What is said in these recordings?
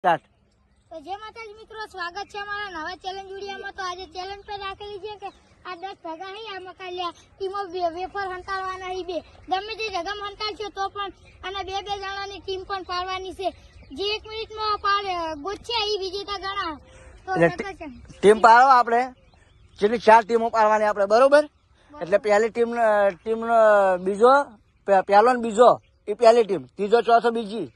Start. તો જય માતાજી મિત્રો, સ્વાગત છે અમારા નવા ચેલેન્જ વિડીયોમાં। તો આજે ચેલેન્જ પર રાખેલી છે કે આ 10 ભેગા હી આમાં કાલ્યા ટીમો વેફર હંતાડવાના હી બે ગમે તે જગ્યામાં હંતાડશે તો પણ આના બે જણાની ટીમ પણ પાડવાની છે। જે 1 મિનિટમાં પાડે ગોચે એ વિજેતા ગણા। તો ટીમ પાડો આપણે જેટલી 4 ટીમો પાડવાની આપણે, બરોબર? એટલે પહેલી ટીમનો બીજો પહેલો ને બીજો એ પહેલી ટીમ, ત્રીજો ચોથો બીજી,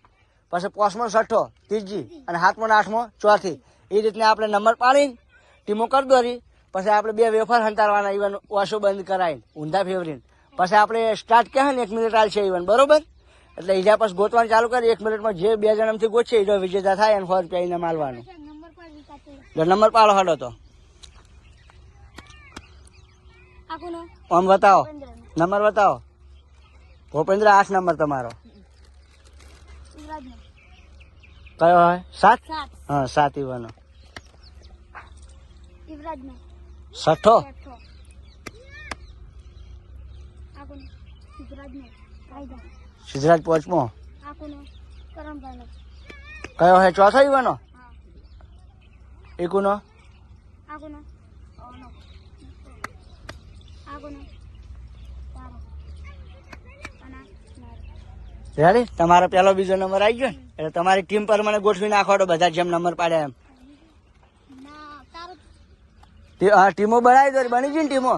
પછી પાંચમો છઠ્ઠો ત્રીજી અને સાતમો ને આઠમો ચોથી, એ રીતના આપણે નંબર પાડીને ટીમો કરી દોરી। પછી આપણે બે વેફર હંતાડવાના, ઇવન ઓશો બંધ કરાવીને ઊંધા ફેવરીને પછી આપણે સ્ટાર્ટ કહે ને 1 મિનિટ હાલશે ઇવન, બરોબર? એટલે ઈજા પછી ગોતવાનું ચાલુ કરી 1 મિનિટમાં જે 2 જણાથી ગોતશે એ વિજેતા થાય અને 100 રૂપિયા એને માલવાનું। નંબર પાડો હાડો તો આમ બતાવો, નંબર બતાવો। ભૂપેન્દ્ર 8 નંબર તમારો કયો હોય? 7? હા 7 ઈવાનો છઠ્ઠો સિદ્ધરાજ પાંચમો કયો હોય? ચોથો ઈવાનો એકુનો રેડી? તમારો પેલો બીજો નંબર આવી ગયો ને એટલે તમારી ટીમ પર મને ગોઠવી નાખો બધા જેમ નંબર પાડ્યા એમ। ટીમો બનાવી દો, બની ગઈ ને ટીમો?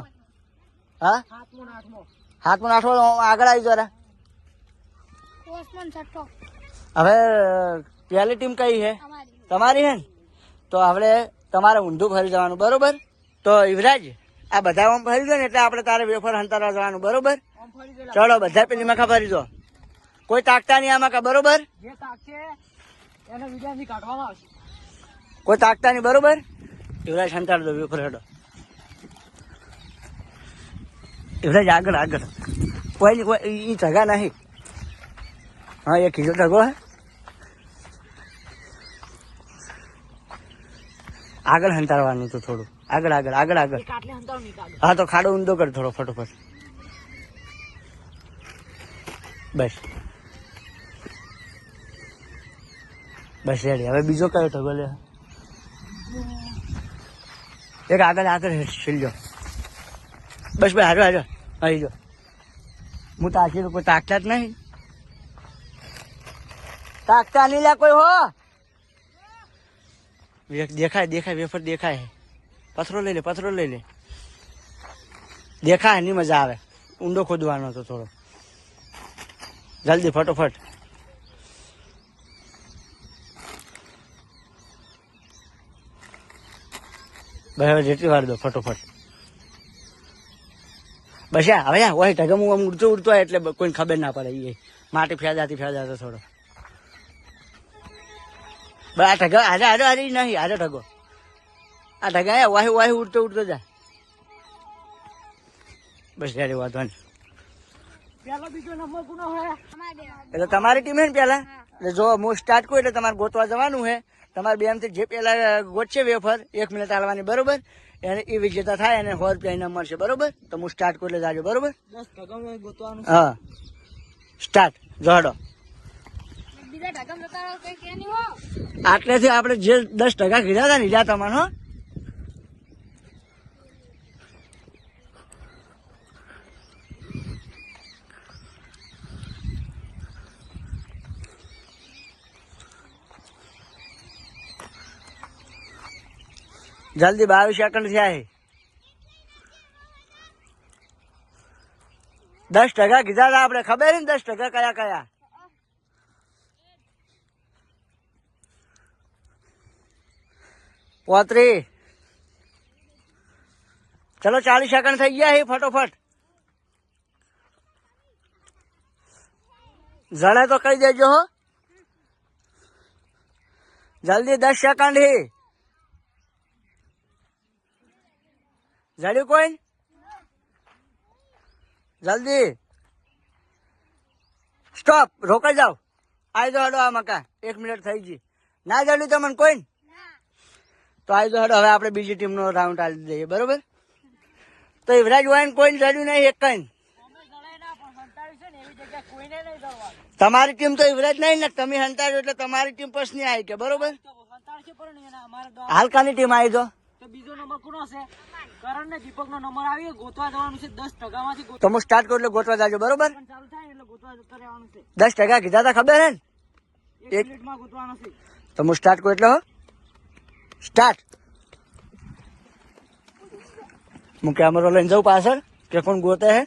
હા 7મો 8મો આગળ આવી જરા। હવે પહેલી ટીમ કઈ છે? તમારી છે ને? તો હવે તમારે ઊંધું ફરી જવાનું, બરોબર? તો યુવરાજ આ બધા આમ ફરી જાય ને એટલે આપણે તારે વેફર હંતારવા જવાનું, બરોબર? ચલો બધા પેલી મખા ફરી જો, કોઈ તાકતા નહીં આમાં, બરોબર? કોઈ તાકતા નહીં, બરોબર? યુવરાજ હંતાડ દો વેફર, હેડો યુવરાજ આગળ આગળ, કોઈ ઈ જગા નહીં। હા એક ખીજો ઢગો હે, આગળ હંતાડવાનું તો થોડું આગળ આગળ આગળ આગળ। હા તો ખાડો ઊંધો કર થોડો ફટોફટ, બસ બસ રેડી। હવે બીજો કયો ઢગો લે? એક આગળ આગળ છેલ્લો, બસ ભાઈ હારો હારો આવી જો। હું તાકી કોઈ તાકતા જ નહીં, તાકતા નહીં લે કોઈ હો। દેખાય દેખાય વેફર દેખાય, પથરો લઈ લે, પથરો લઈ લે, દેખાય નહીં મજા આવે, ઊંડો ખોદવાનો તો થોડો, જલ્દી ફટોફટ। બરાબર જેટલી વાર દો ફટોફટ, બસ હવે હોય ઢગમ આમ ઉડતો ઉડતો હોય એટલે કોઈને ખબર ના પડે, એ માટી ફેજાતી થોડો। આ ઢગા આજે આજે આજે નહીં, આજે ઢગો આ ઢગા વાહી વાહી ઉડતો ઉડતો જાય, બસ રેડી વાંધો નહીં। એટલે તમારી ટીમ હે ને પેલા, એટલે જો હું સ્ટાર્ટ કરું એટલે તમારે ગોતવા જવાનું છે। તમારે બે થી જે પેલા ગોતશે વેફર 1 મિનિટ હાલવાની, બરોબર? એને એ વિજેતા થાય એને 100 રૂપિયા ઇનામ મળશે, બરોબર? તો હું સ્ટાર્ટ કરું એટલે જાજો, બરોબર? હા સ્ટાર્ટ જોડો। આટલેથી આપણે જે 10 ટકા કીધા હતા ને જા તમારે, હો જલ્દી 22 સેકન્ડ થયા છે। 10 ટકા કીધા હતા આપણે, ખબર ને 10 ટકા કયા કયા? પોત્રી, ચલો 40 સેકન્ડ થઈ ગયા છે, ફટોફટ જણે તો કહી દેજો હો, જલ્દી 10 સેકન્ડ હે, જડ્યું કોઈ? જલ્દી સ્ટોપ, રોકાઈ જાવ, આવી જાઓ હડો, આ મકા 1 મિનિટ થઈ ગઈ, ના જડ્યું તમને કોઈ? તો આવી જાઓ હડો, હવે આપણે બીજી ટીમનો રાઉન્ડ આલી દઈએ, બરોબર? તો યુવરાજ હોય ને કોઈ જડ્યું નહીં, એક કઈ તમારી ટીમ તો યુવરાજ નહીં ને, તમે હંતાડ્યો એટલે તમારી ટીમ પછી નહીં આવી કે બરોબર. હંતાડશે પણ એના અમારે હાલ કાની ટીમ આવી તો બીજો નંબર કોનો છે? કરણ ને દીપક નો નંબર આવી ગોતવા જવાનું છે 10% માંથી તો હું સ્ટાર્ટ કરું એટલે ગોતવા જાજો બરોબર. ચાલુ થાય એટલે ગોતવા જતા રહેવાનું છે. 10% કીધા હતા ખબર હે ને? 1 મિનિટમાં ગોતવાનું છે. તો હું સ્ટાર્ટ કરું એટલે હો સ્ટાર્ટ. હું કેમેરો લઈને જાઉં પાછળ કે કોણ ગોતે હે.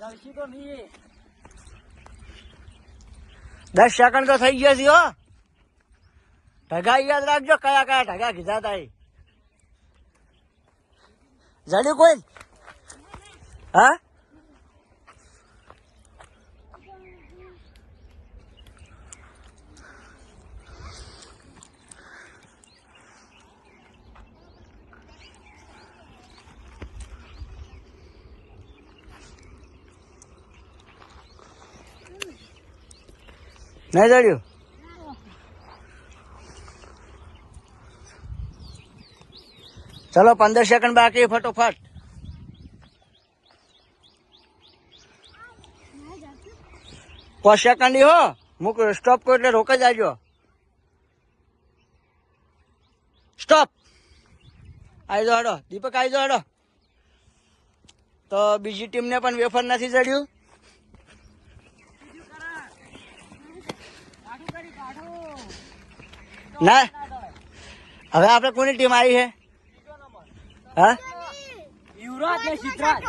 જલ્દી તો નહીં 10 સેકન્ડ તો થઈ ગયા છે હો. ઢગા યાદ રાખજો કયા કયા ઢગા કીધા હતા એ. જડ્યું કોઈ? હા નહીં જડ્યું? ચલો 15 સેકન્ડ બાકી ફટોફટ. પાંચ સેકન્ડ હો મૂક સ્ટોપ કરો એટલે રોક જ આવજો. સ્ટોપ. આવી જાઓ હડો દીપક આવી જાઓ હડો. તો બીજી ટીમને પણ વેફર નથી જડ્યું. ના હવે આપણે કોની ટીમ આવી છે? હા યુવરાજ ને સિદ્ધરાજ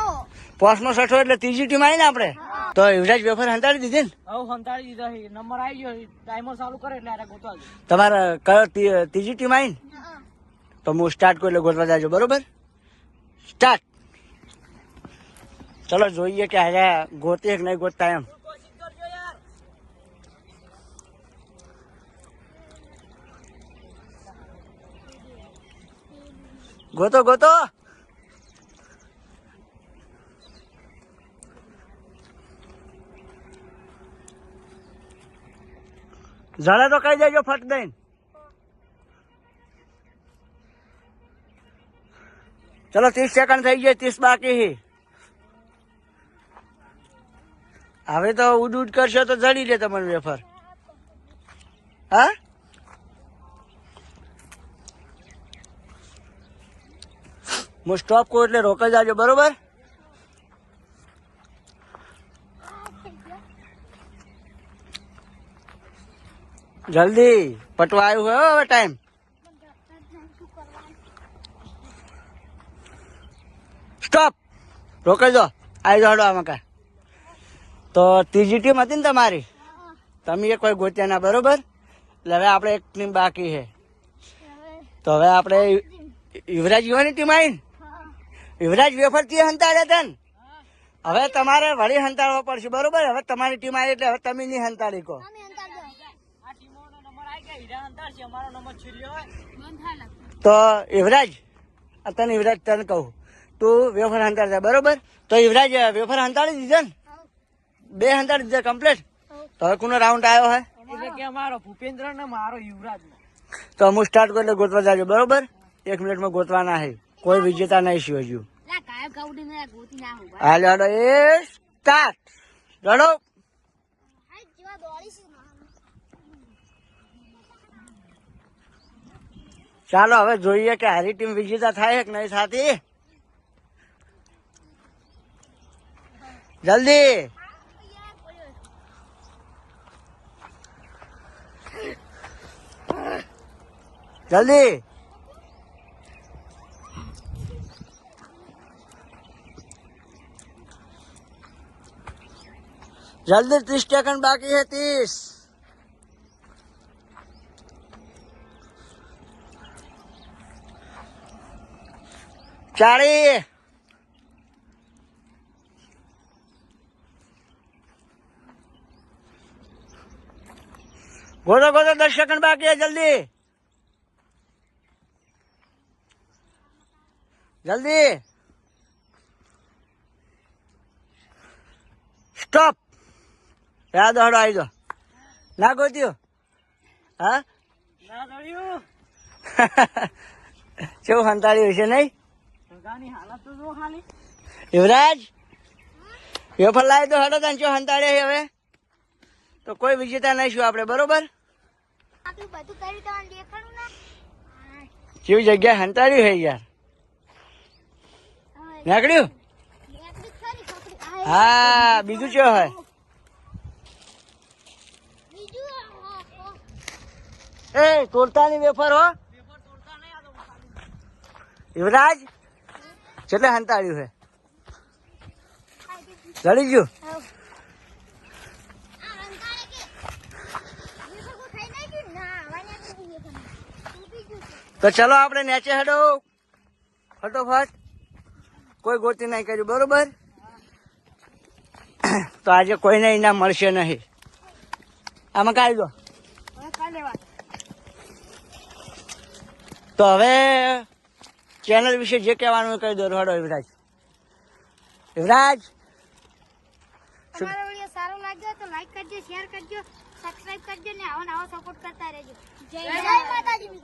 પોસ્ટનો છઠ્ઠો એટલે ત્રીજી ટીમ આવી ને આપણે. તો યુવરાજ વેફર હંતાડી દીધી ને? હવે હંતાડી દીધા છે. નંબર આવી ગયો ટાઈમર ચાલુ કરે એટલે આરે ગોતવા દે. તમારે કયો ત્રીજી ટીમ આવી ને? તો હું સ્ટાર્ટ કરું એટલે ગોતવા જાજો બરોબર. સ્ટાર્ટ. ચલો જોઈએ કે આજે ગોતી કે નહીં ગોતતા એમ. ગોતો ગોતો. જરા તો કહી દેજો ફટ દઈને. ચલો 30 સેકન્ડ થઈ ગયા, 30 બાકી છે. હવે તો ઉડ ઉડ કરશો તો જડી લે તમને વેફર. હા હું સ્ટોપ કરું એટલે રોકાઈ જાજો બરોબર. જલ્દી પટવા આવ્યું હોય હવે ટાઈમ. સ્ટોપ. રોકાઈ દો. આવી જાઓ હડો આમાં કા. તો ત્રીજી ટીમ હતી ને તમારી, તમે કોઈ ગોત્યા ના બરોબર. એટલે હવે આપણે એક ટીમ બાકી છે. તો હવે આપણે યુવરાજ યુવાની ટીમ આવી ને. યુવરાજ વેફર થી હંતાડ્યા હતા ને. હવે તમારે વળી હંતાડવા પડશે બરોબર. હવે તમારી ટીમ આવી એટલે હવે તમે નહીં હંતાડી કહો. આ ટીમોનો નંબર આવી ગયા. હીરા હંતાડશે. અમારો નંબર છેલ્લો હોય. તો યુવરાજ તને યુવરાજ તને કહું તું વેફર હંતાડતા બરોબર. તો યુવરાજ વેફર હંતાડી દીધા ને? 2 હંતાડી દીધા કમ્પ્લીટ. તો હવે કોનો રાઉન્ડ આવ્યો હે? એટલે કે અમારો ભૂપેન્દ્ર ને મારો યુવરાજ. તો હું સ્ટાર્ટ કરું એટલે ગોતવા જાજો બરોબર. 1 મિનિટમાં ગોતવાના છે. કોઈ વિજેતા નહીં છે હજુ. હાલો હાલો એ સ્ટાર્ટ. રડો. ચાલો હવે જોઈએ કે હારી ટીમ વિજેતા થાય કે નહીં થતી. જલ્દી. જલ્દી. જલ્દી 30 સેકન્ડ બાકી છે. 30. ચાળી. ગોતો ગોતો 10 સેકન્ડ બાકી છે. જલ્દી જલ્દી. સ્ટોપ. યાદ હડો આવી દો. ના ગોત્યું? હા ના દળ્યું. કેવું હંતાળ્યું છે નહીં? ઢગાની હાલત તો જો ખાલી. યુવરાજ વેફર લાવી દો હડો તને. ચો હંતાળ્યા હવે તો કોઈ વિજેતા નહીં છું આપણે, બરોબર? આટલું બધું કર્યું તમારે દેખાડું ના કેવી જગ્યાએ હંતાડ્યું હે યાર. નીકળ્યું? એટલી ખરી છોકરી હા, બીજું ચો હોય? બીજું એ તોડતાની વેફર હો યુવરાજ, કેટલે હંતાડ્યું હે? જડી ગયું? તો ચલો આપણે નેચે હેડો ફટોફટ. કોઈ ગોતી નહીં કર્યું, બરોબર? તો આજે કોઈને ઇનામ મળશે નહીં. આમાં કાઢી દો. તો હવે ચેનલ વિશે જે કહેવાનું કહી દો. હેડો યુવરાજ. યુવરાજ, તમારો વિડીયો સારો લાગ્યો તો લાઈક કરજો, શેર કરજો, સબસ્ક્રાઇબ કરજો ને આવો નવો સપોર્ટ કરતા રહેજો. જય માતાજી.